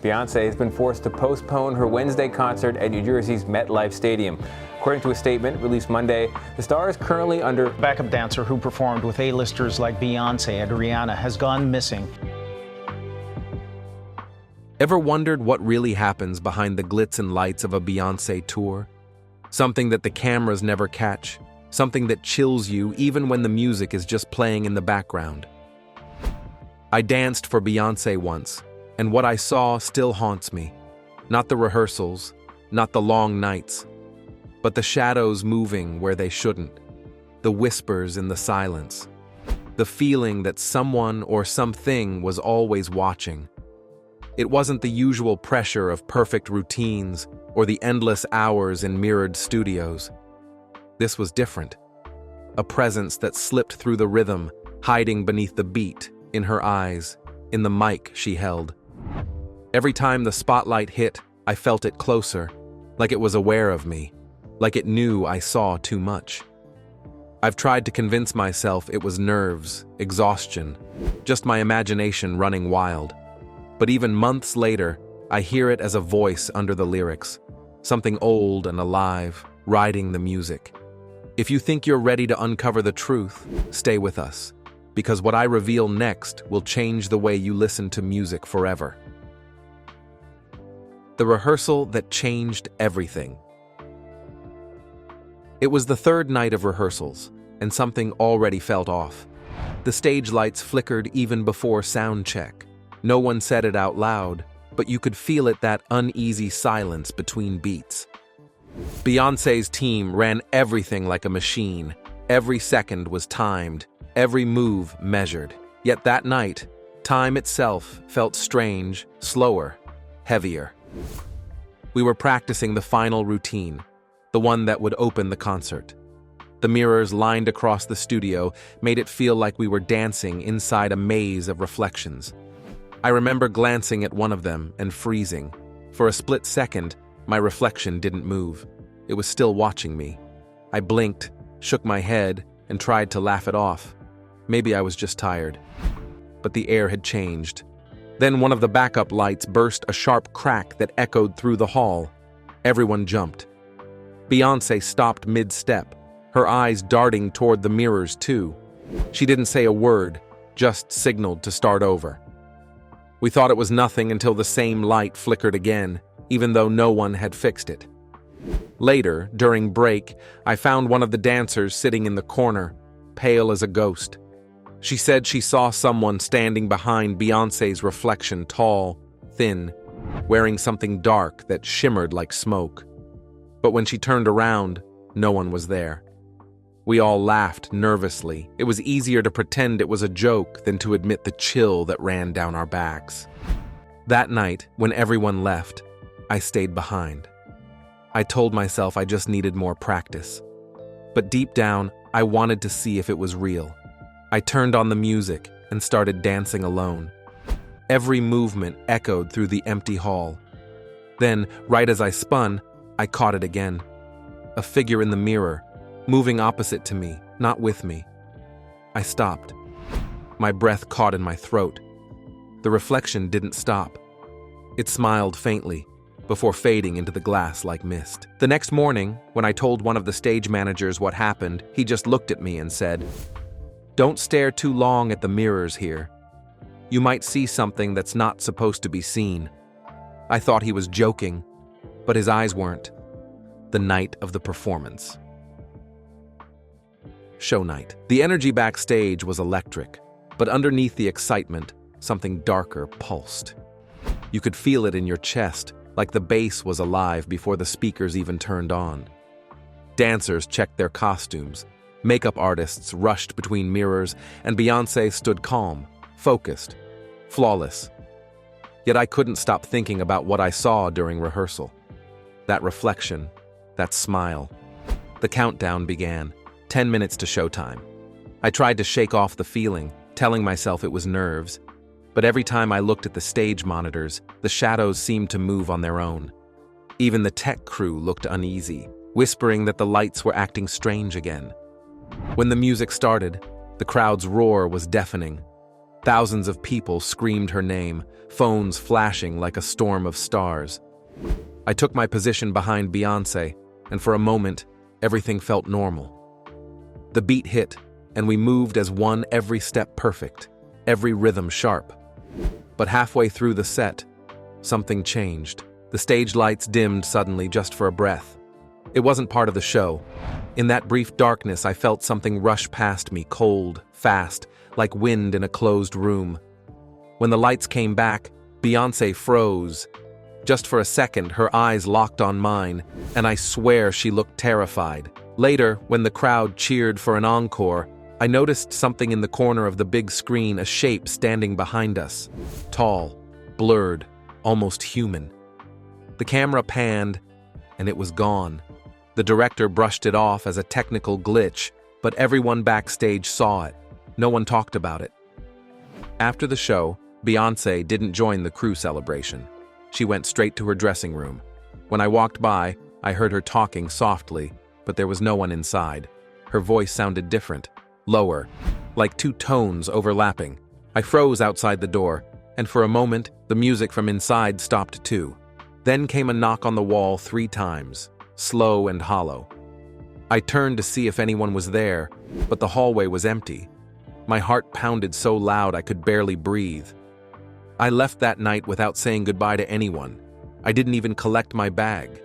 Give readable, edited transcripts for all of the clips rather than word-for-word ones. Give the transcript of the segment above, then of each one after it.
Beyoncé has been forced to postpone her Wednesday concert at New Jersey's MetLife Stadium. According to a statement released Monday, the star is currently under... Backup dancer who performed with A-listers like Beyoncé and Rihanna has gone missing. Ever wondered what really happens behind the glitz and lights of a Beyoncé tour? Something that the cameras never catch, something that chills you even when the music is just playing in the background. I danced for Beyoncé once, and what I saw still haunts me. Not the rehearsals, not the long nights, but the shadows moving where they shouldn't, the whispers in the silence, the feeling that someone or something was always watching. It wasn't the usual pressure of perfect routines or the endless hours in mirrored studios. This was different. A presence that slipped through the rhythm, hiding beneath the beat, in her eyes, in the mic she held. Every time the spotlight hit, I felt it closer, like it was aware of me, like it knew I saw too much. I've tried to convince myself it was nerves, exhaustion, just my imagination running wild. But even months later, I hear it as a voice under the lyrics, something old and alive, riding the music. If you think you're ready to uncover the truth, stay with us, because what I reveal next will change the way you listen to music forever. The rehearsal that changed everything. It was the third night of rehearsals, and something already felt off. The stage lights flickered even before sound check. No one said it out loud, but you could feel it, that uneasy silence between beats. Beyoncé's team ran everything like a machine. Every second was timed, every move measured. Yet that night, time itself felt strange, slower, heavier. We were practicing the final routine, the one that would open the concert. The mirrors lined across the studio made it feel like we were dancing inside a maze of reflections. I remember glancing at one of them and freezing. For a split second, my reflection didn't move. It was still watching me. I blinked, shook my head, and tried to laugh it off. Maybe I was just tired. But the air had changed. Then one of the backup lights burst a sharp crack that echoed through the hall. Everyone jumped. Beyoncé stopped mid-step, her eyes darting toward the mirrors too. She didn't say a word, just signaled to start over. We thought it was nothing until the same light flickered again, even though no one had fixed it. Later, during break, I found one of the dancers sitting in the corner, pale as a ghost. She said she saw someone standing behind Beyoncé's reflection, tall, thin, wearing something dark that shimmered like smoke. But when she turned around, no one was there. We all laughed nervously. It was easier to pretend it was a joke than to admit the chill that ran down our backs. That night, when everyone left, I stayed behind. I told myself I just needed more practice. But deep down, I wanted to see if it was real. I turned on the music and started dancing alone. Every movement echoed through the empty hall. Then, right as I spun, I caught it again. A figure in the mirror, moving opposite to me, not with me. I stopped. My breath caught in my throat. The reflection didn't stop. It smiled faintly, before fading into the glass like mist. The next morning, when I told one of the stage managers what happened, he just looked at me and said, "Don't stare too long at the mirrors here. You might see something that's not supposed to be seen." I thought he was joking, but his eyes weren't. The night of the performance. Show night. The energy backstage was electric, but underneath the excitement, something darker pulsed. You could feel it in your chest, like the bass was alive before the speakers even turned on. Dancers checked their costumes. Makeup artists rushed between mirrors, and Beyoncé stood calm, focused, flawless. Yet I couldn't stop thinking about what I saw during rehearsal. That reflection, that smile. The countdown began, 10 minutes to showtime. I tried to shake off the feeling, telling myself it was nerves. But every time I looked at the stage monitors, the shadows seemed to move on their own. Even the tech crew looked uneasy, whispering that the lights were acting strange again. When the music started, the crowd's roar was deafening. Thousands of people screamed her name, phones flashing like a storm of stars. I took my position behind Beyoncé, and for a moment, everything felt normal. The beat hit, and we moved as one, every step perfect, every rhythm sharp. But halfway through the set, something changed. The stage lights dimmed suddenly just for a breath. It wasn't part of the show. In that brief darkness, I felt something rush past me, cold, fast, like wind in a closed room. When the lights came back, Beyoncé froze. Just for a second, her eyes locked on mine, and I swear she looked terrified. Later, when the crowd cheered for an encore, I noticed something in the corner of the big screen, a shape standing behind us. Tall, blurred, almost human. The camera panned, and it was gone. The director brushed it off as a technical glitch, but everyone backstage saw it. No one talked about it. After the show, Beyoncé didn't join the crew celebration. She went straight to her dressing room. When I walked by, I heard her talking softly, but there was no one inside. Her voice sounded different, lower, like two tones overlapping. I froze outside the door, and for a moment, the music from inside stopped too. Then came a knock on the wall 3 times, slow and hollow. I turned to see if anyone was there, but the hallway was empty. My heart pounded so loud I could barely breathe. I left that night without saying goodbye to anyone. I didn't even collect my bag.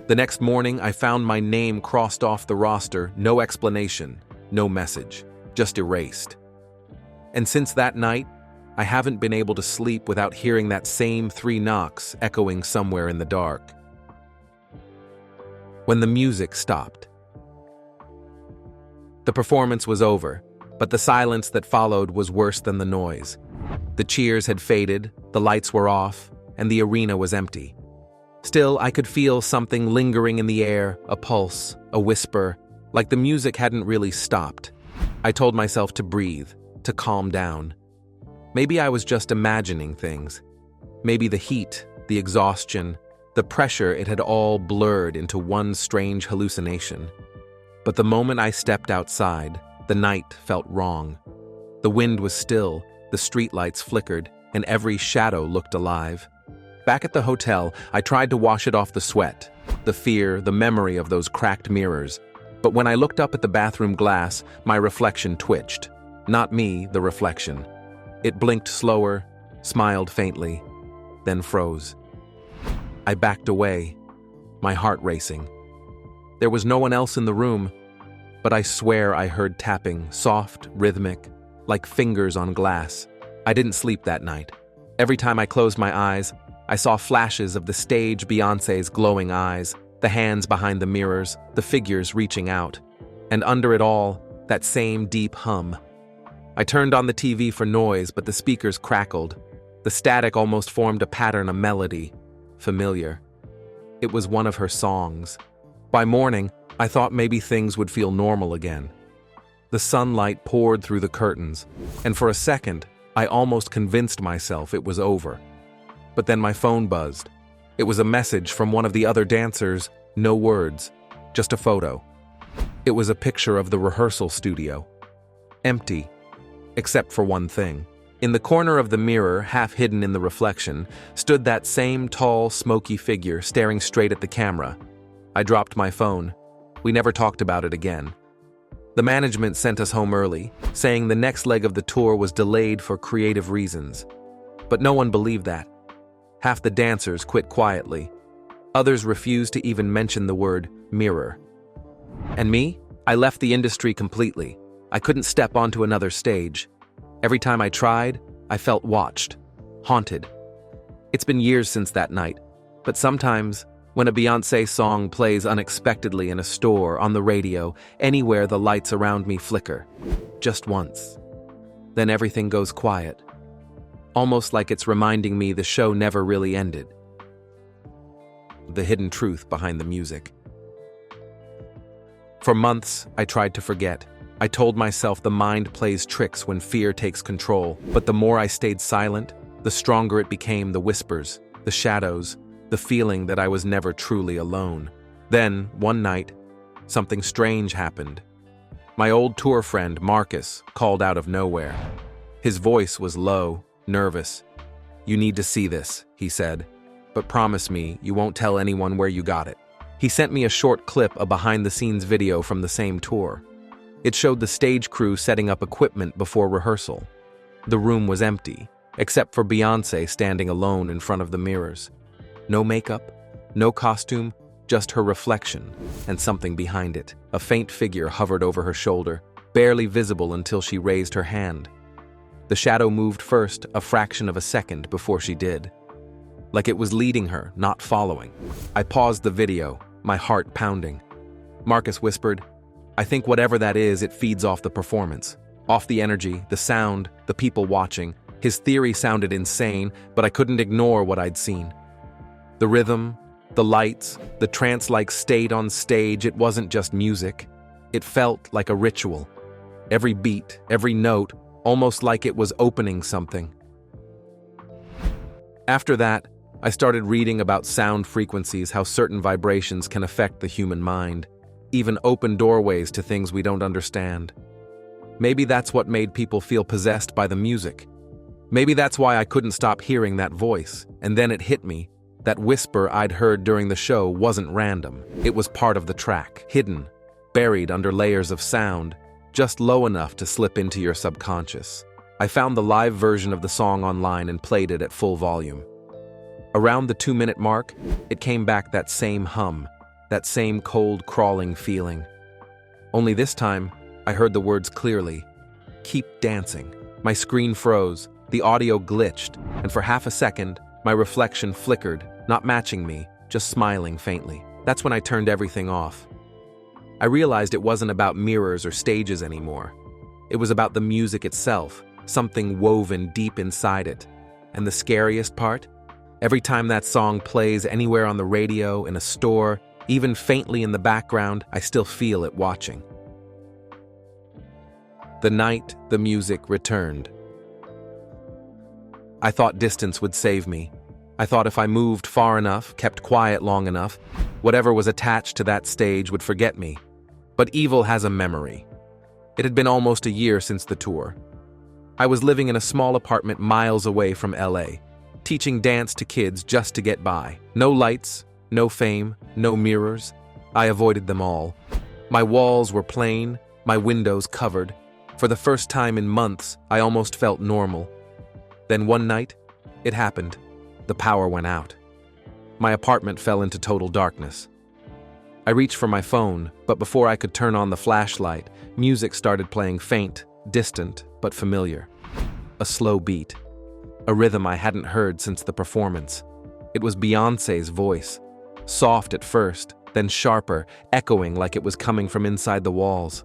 The next morning, I found my name crossed off the roster, no explanation, no message, just erased. And since that night, I haven't been able to sleep without hearing that same 3 knocks echoing somewhere in the dark. When the music stopped. The performance was over, but the silence that followed was worse than the noise. The cheers had faded, the lights were off, and the arena was empty. Still, I could feel something lingering in the air, a pulse, a whisper, like the music hadn't really stopped. I told myself to breathe, to calm down. Maybe I was just imagining things. Maybe the heat, the exhaustion, the pressure, it had all blurred into one strange hallucination. But the moment I stepped outside, the night felt wrong. The wind was still, the streetlights flickered, and every shadow looked alive. Back at the hotel, I tried to wash it off the sweat, the fear, the memory of those cracked mirrors. But when I looked up at the bathroom glass, my reflection twitched. Not me, the reflection. It blinked slower, smiled faintly, then froze. I backed away, my heart racing. There was no one else in the room, but I swear I heard tapping, soft, rhythmic, like fingers on glass. I didn't sleep that night. Every time I closed my eyes, I saw flashes of the stage, Beyoncé's glowing eyes, the hands behind the mirrors, the figures reaching out, and under it all, that same deep hum. I turned on the TV for noise, but the speakers crackled. The static almost formed a pattern, a melody, familiar. It was one of her songs. By morning, I thought maybe things would feel normal again. The sunlight poured through the curtains, and for a second, I almost convinced myself it was over. But then my phone buzzed. It was a message from one of the other dancers, no words, just a photo. It was a picture of the rehearsal studio. Empty, except for one thing. In the corner of the mirror, half hidden in the reflection, stood that same tall, smoky figure staring straight at the camera. I dropped my phone. We never talked about it again. The management sent us home early, saying the next leg of the tour was delayed for creative reasons. But no one believed that. Half the dancers quit quietly. Others refused to even mention the word mirror. And me? I left the industry completely. I couldn't step onto another stage. Every time I tried, I felt watched, haunted. It's been years since that night, but sometimes, when a Beyoncé song plays unexpectedly in a store, on the radio, anywhere, the lights around me flicker. Just once. Then everything goes quiet. Almost like it's reminding me the show never really ended. The hidden truth behind the music. For months, I tried to forget. I told myself the mind plays tricks when fear takes control, but the more I stayed silent, the stronger it became, the whispers, the shadows, the feeling that I was never truly alone. Then, one night, something strange happened. My old tour friend, Marcus, called out of nowhere. His voice was low, nervous. "You need to see this," he said, "but promise me you won't tell anyone where you got it." He sent me a short clip of behind-the-scenes video from the same tour. It showed the stage crew setting up equipment before rehearsal. The room was empty, except for Beyoncé standing alone in front of the mirrors. No makeup, no costume, just her reflection and something behind it. A faint figure hovered over her shoulder, barely visible until she raised her hand. The shadow moved first, a fraction of a second before she did. Like it was leading her, not following. I paused the video, my heart pounding. Marcus whispered, "I think whatever that is, it feeds off the performance. Off the energy, the sound, the people watching." His theory sounded insane, but I couldn't ignore what I'd seen. The rhythm, the lights, the trance-like state on stage, it wasn't just music. It felt like a ritual. Every beat, every note, almost like it was opening something. After that, I started reading about sound frequencies, how certain vibrations can affect the human mind, even open doorways to things we don't understand. Maybe that's what made people feel possessed by the music. Maybe that's why I couldn't stop hearing that voice. And then it hit me. That whisper I'd heard during the show wasn't random. It was part of the track, hidden, buried under layers of sound, just low enough to slip into your subconscious. I found the live version of the song online and played it at full volume. Around the 2-minute mark, it came back, that same hum, that same cold, crawling feeling. Only this time, I heard the words clearly. "Keep dancing." My screen froze, the audio glitched, and for half a second, my reflection flickered, not matching me, just smiling faintly. That's when I turned everything off. I realized it wasn't about mirrors or stages anymore. It was about the music itself, something woven deep inside it. And the scariest part? Every time that song plays anywhere on the radio, in a store, even faintly in the background, I still feel it watching. The night the music returned. I thought distance would save me. I thought if I moved far enough, kept quiet long enough, whatever was attached to that stage would forget me. But evil has a memory. It had been almost a year since the tour. I was living in a small apartment miles away from LA, teaching dance to kids just to get by. No lights, no fame, no mirrors. I avoided them all. My walls were plain, my windows covered. For the first time in months, I almost felt normal. Then one night, it happened. The power went out. My apartment fell into total darkness. I reached for my phone, but before I could turn on the flashlight, music started playing, faint, distant, but familiar. A slow beat. A rhythm I hadn't heard since the performance. It was Beyoncé's voice. Soft at first, then sharper, echoing like it was coming from inside the walls.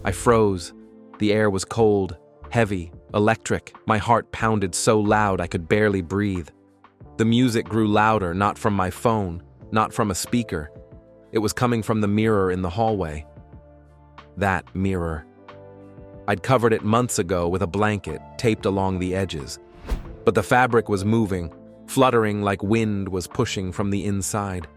I froze. The air was cold, heavy, electric. My heart pounded so loud I could barely breathe. The music grew louder, not from my phone, not from a speaker. It was coming from the mirror in the hallway. That mirror. I'd covered it months ago with a blanket taped along the edges. But the fabric was moving, fluttering like wind was pushing from the inside.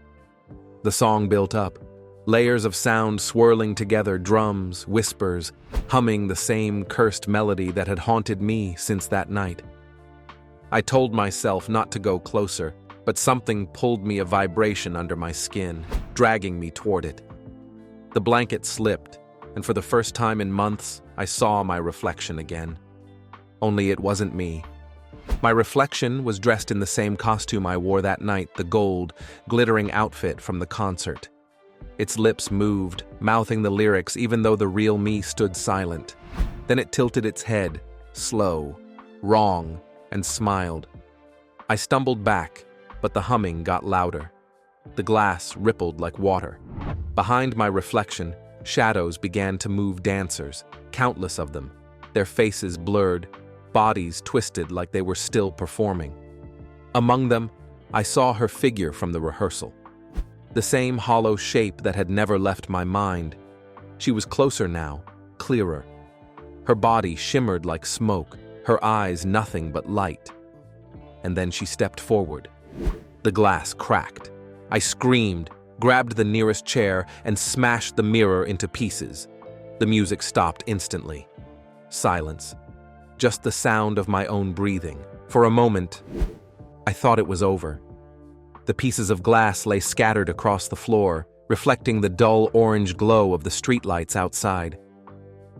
The song built up, layers of sound swirling together, drums, whispers, humming the same cursed melody that had haunted me since that night. I told myself not to go closer, but something pulled me, a vibration under my skin, dragging me toward it. The blanket slipped, and for the first time in months, I saw my reflection again. Only it wasn't me. My reflection was dressed in the same costume I wore that night, the gold, glittering outfit from the concert. Its lips moved, mouthing the lyrics even though the real me stood silent. Then it tilted its head, slow, wrong, and smiled. I stumbled back, but the humming got louder. The glass rippled like water. Behind my reflection, shadows began to move, dancers, countless of them, their faces blurred, bodies twisted like they were still performing. Among them, I saw her figure from the rehearsal. The same hollow shape that had never left my mind. She was closer now, clearer. Her body shimmered like smoke, her eyes nothing but light. And then she stepped forward. The glass cracked. I screamed, grabbed the nearest chair, and smashed the mirror into pieces. The music stopped instantly. Silence. just the sound of my own breathing. For a moment, I thought it was over. The pieces of glass lay scattered across the floor, reflecting the dull orange glow of the streetlights outside.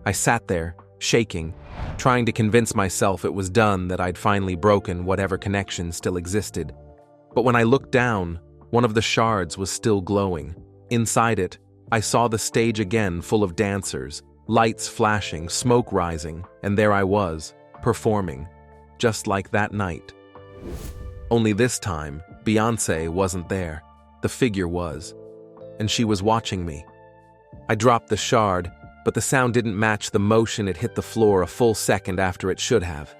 I sat there, shaking, trying to convince myself it was done, that I'd finally broken whatever connection still existed. But when I looked down, one of the shards was still glowing. Inside it, I saw the stage again, full of dancers, lights flashing, smoke rising, and there I was, performing, just like that night. Only this time, Beyoncé wasn't there. The figure was, and she was watching me. I dropped the shard, but the sound didn't match the motion it hit the floor a full second after it should have.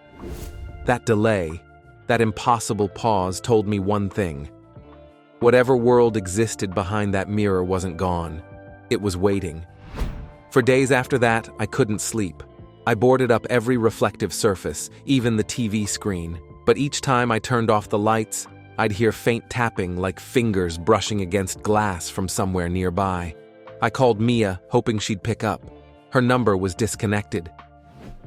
That delay, that impossible pause told me one thing. Whatever world existed behind that mirror wasn't gone. It was waiting. For days after that, I couldn't sleep. I boarded up every reflective surface, even the TV screen, but each time I turned off the lights, I'd hear faint tapping like fingers brushing against glass from somewhere nearby. I called Mia, hoping she'd pick up. Her number was disconnected.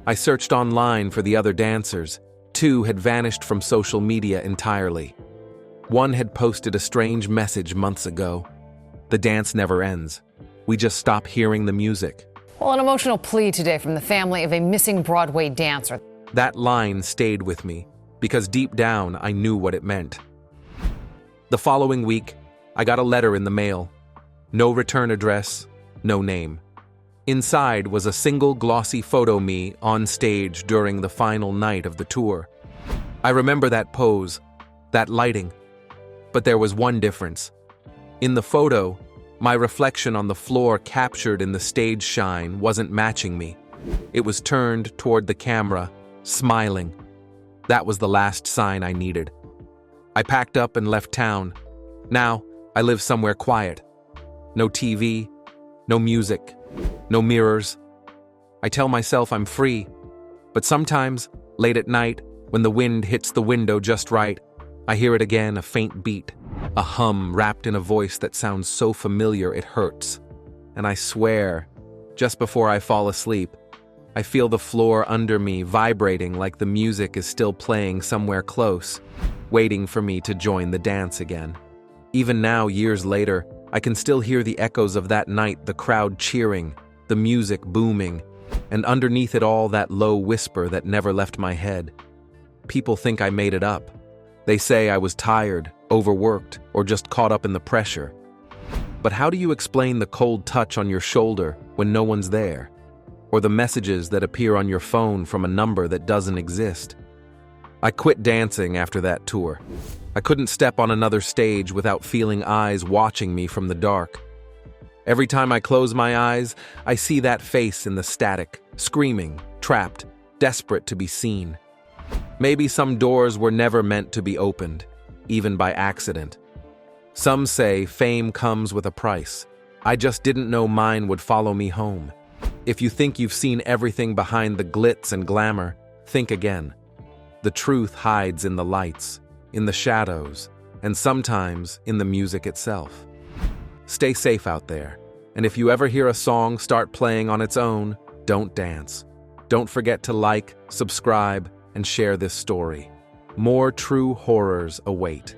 I searched online for the other dancers. 2 had vanished from social media entirely. 1 had posted a strange message months ago. The dance never ends. We just stop hearing the music. Well, an emotional plea today from the family of a missing Broadway dancer. That line stayed with me, because deep down I knew what it meant. The following week, I got a letter in the mail. No return address, no name. Inside was a single glossy photo of me on stage during the final night of the tour. I remember that pose, that lighting. But there was one difference. In the photo, my reflection on the floor captured in the stage shine wasn't matching me. It was turned toward the camera, smiling. That was the last sign I needed. I packed up and left town. Now, I live somewhere quiet. No TV, no music, no mirrors. I tell myself I'm free, but sometimes, late at night, when the wind hits the window just right, I hear it again, a faint beat, a hum wrapped in a voice that sounds so familiar it hurts. And I swear, just before I fall asleep, I feel the floor under me vibrating like the music is still playing somewhere close, waiting for me to join the dance again. Even now, years later, I can still hear the echoes of that night, the crowd cheering, the music booming, and underneath it all that low whisper that never left my head. People think I made it up. They say I was tired, overworked, or just caught up in the pressure. But how do you explain the cold touch on your shoulder when no one's there? Or the messages that appear on your phone from a number that doesn't exist? I quit dancing after that tour. I couldn't step on another stage without feeling eyes watching me from the dark. Every time I close my eyes, I see that face in the static, screaming, trapped, desperate to be seen. Maybe some doors were never meant to be opened, even by accident. Some say fame comes with a price. I just didn't know mine would follow me home. If you think you've seen everything behind the glitz and glamour, think again. The truth hides in the lights, in the shadows, and sometimes in the music itself. Stay safe out there, and if you ever hear a song start playing on its own, don't dance. Don't forget to like, subscribe, and share this story. More true horrors await.